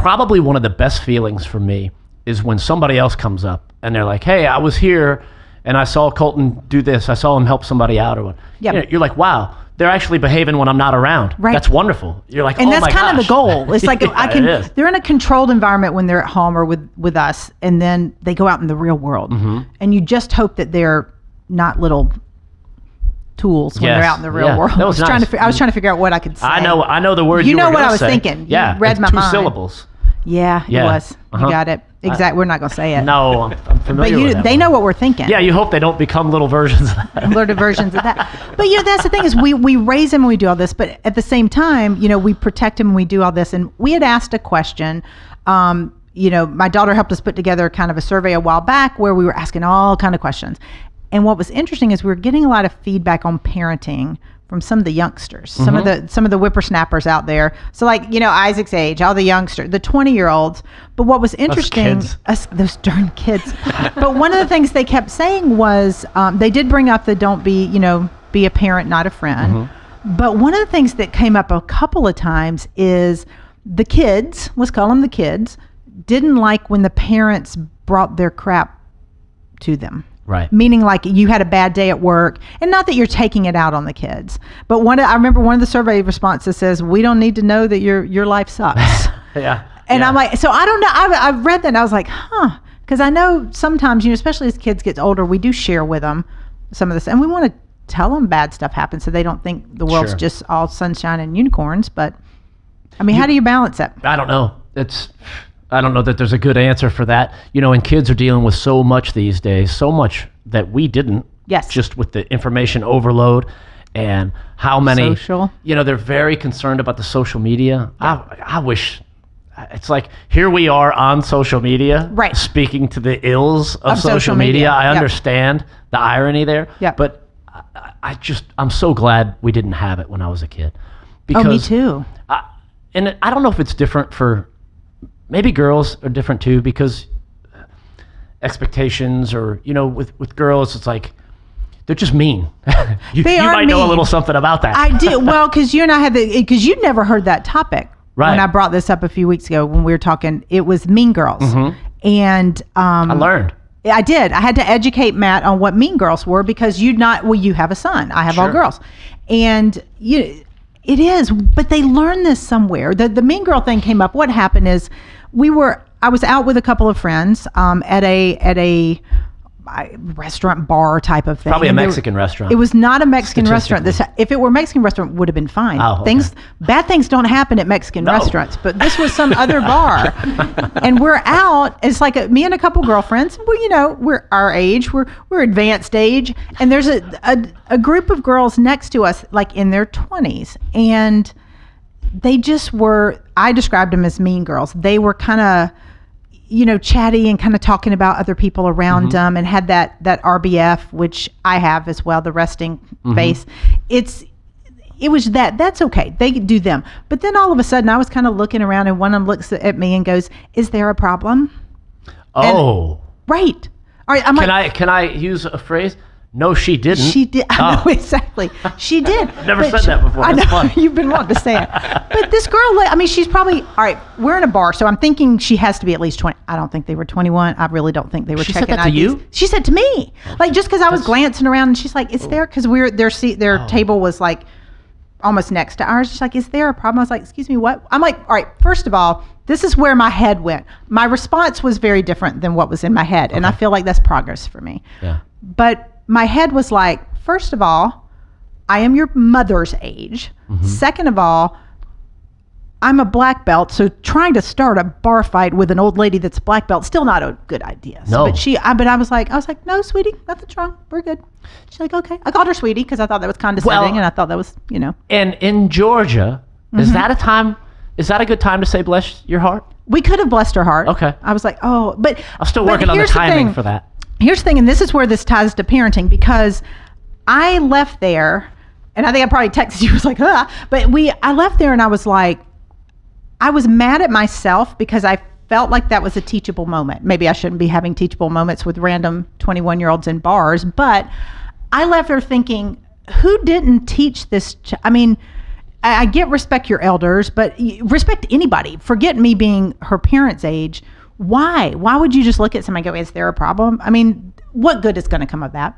probably one of the best feelings for me is when somebody else comes up and they're like, hey, I was here and I saw Colton do this. I saw him help somebody out or what. Yep. You know, you're like, wow, they're actually behaving when I'm not around. Right. That's wonderful. You're like, and oh that's my kind gosh. of the goal. It's like Yeah, they're in a controlled environment when they're at home or with us, and then they go out in the real world. And you just hope that they're not little tools when they're out in the real world. That was nice. I was trying to figure out what I could say. I know the word you you know were what I was say. thinking. Yeah, You read it's my two mind. syllables. Yeah, it was. You got it. Exactly. We're not going to say it. No, I'm familiar with that they one. know what we're thinking. Yeah, you hope they don't become little versions of that. Little versions of that. But that's the thing is we raise them and we do all this, but at the same time, we protect them and we do all this. And we had asked a question. My daughter helped us put together kind of a survey a while back where we were asking all kind of questions. And what was interesting is we were getting a lot of feedback on parenting from some of the youngsters, some of the whippersnappers out there. So Isaac's age, all the youngsters, the 20-year-olds. But what was interesting, those darn kids. But one of the things they kept saying was they did bring up the don't be a parent, not a friend. But one of the things that came up a couple of times is the kids, let's call them the kids, didn't like when the parents brought their crap to them. Right. Meaning like you had a bad day at work, and not that you're taking it out on the kids, but I remember one of the survey responses says, we don't need to know that your life sucks. Yeah. And I'm like, so I don't know. I've read that and I was like, because I know sometimes, especially as kids get older, we do share with them some of this, and we want to tell them bad stuff happens so they don't think the world's just all sunshine and unicorns. But I mean, how do you balance that? I don't know. I don't know that there's a good answer for that. And kids are dealing with so much these days, so much that we didn't. Yes. Just with the information overload and how many. Social. They're very concerned about the social media. Yeah. I wish. It's like, here we are on social media. Right. Speaking to the ills of social media. I understand the irony there. Yeah. But I'm so glad we didn't have it when I was a kid. Because, me too. And I don't know if it's different for. Maybe girls are different too, because expectations or, with girls, it's like, they're just mean. you might know a little something about that. I do. Well, because you and I because you'd never heard that topic. Right. When I brought this up a few weeks ago when we were talking, it was Mean Girls. And I learned. I did. I had to educate Matt on what Mean Girls were because you have a son. I have all girls. And it is, but they learned this somewhere. The Mean Girl thing came up. What happened is I was out with a couple of friends at a restaurant bar type of thing. Probably a Mexican restaurant. It was not a Mexican restaurant. If it were a Mexican restaurant, it would have been fine. Oh, okay. Bad things don't happen at Mexican restaurants, but this was some other bar. And we're out. It's like me and a couple girlfriends. We're our age. We're advanced age. And there's a group of girls next to us, like in their 20s. And they just were, I described them as mean girls. They were kind of, chatty and kind of talking about other people around them, and had that RBF, which I have as well, the resting face. It was that's okay. They do them. But then all of a sudden I was kind of looking around, and one of them looks at me and goes, is there a problem? Oh. Right. All right. Can I use a phrase? No, she didn't. She did. I know exactly. She did. Never said that before. I know. That's fun. You've been wanting to say it. But this girl, she's probably, all right, we're in a bar, so I'm thinking she has to be at least 20. I don't think they were 21. I really don't think they were checking IDs. She said that to you? She said to me. Just because I was glancing around, and she's like, is there, because their table was like almost next to ours. She's like, is there a problem? I was like, excuse me, what? I'm like, all right, first of all, this is where my head went. My response was very different than what was in my head. Okay. And I feel like that's progress for me. Yeah. But my head was like, first of all, I am your mother's age. Second of all, I'm a black belt, so trying to start a bar fight with an old lady that's a black belt, still not a good idea. So, no. But I was like, no, sweetie, nothing's wrong. We're good. She's like, okay. I called her sweetie because I thought that was condescending, and I thought that was, And in Georgia, is that a good time to say bless your heart? We could have blessed her heart. Okay. I was like, oh, but I'm still working on the timing for that. Here's the thing, and this is where this ties to parenting, because I left there, and I think I probably texted you, I was like, but I left there and I was like, I was mad at myself because I felt like that was a teachable moment. Maybe I shouldn't be having teachable moments with random 21-year-olds in bars, but I left there thinking, who didn't teach this? I get respect your elders, but respect anybody. Forget me being her parents' age. Why would you just look at somebody and go, is there a problem? I mean, what good is going to come of that?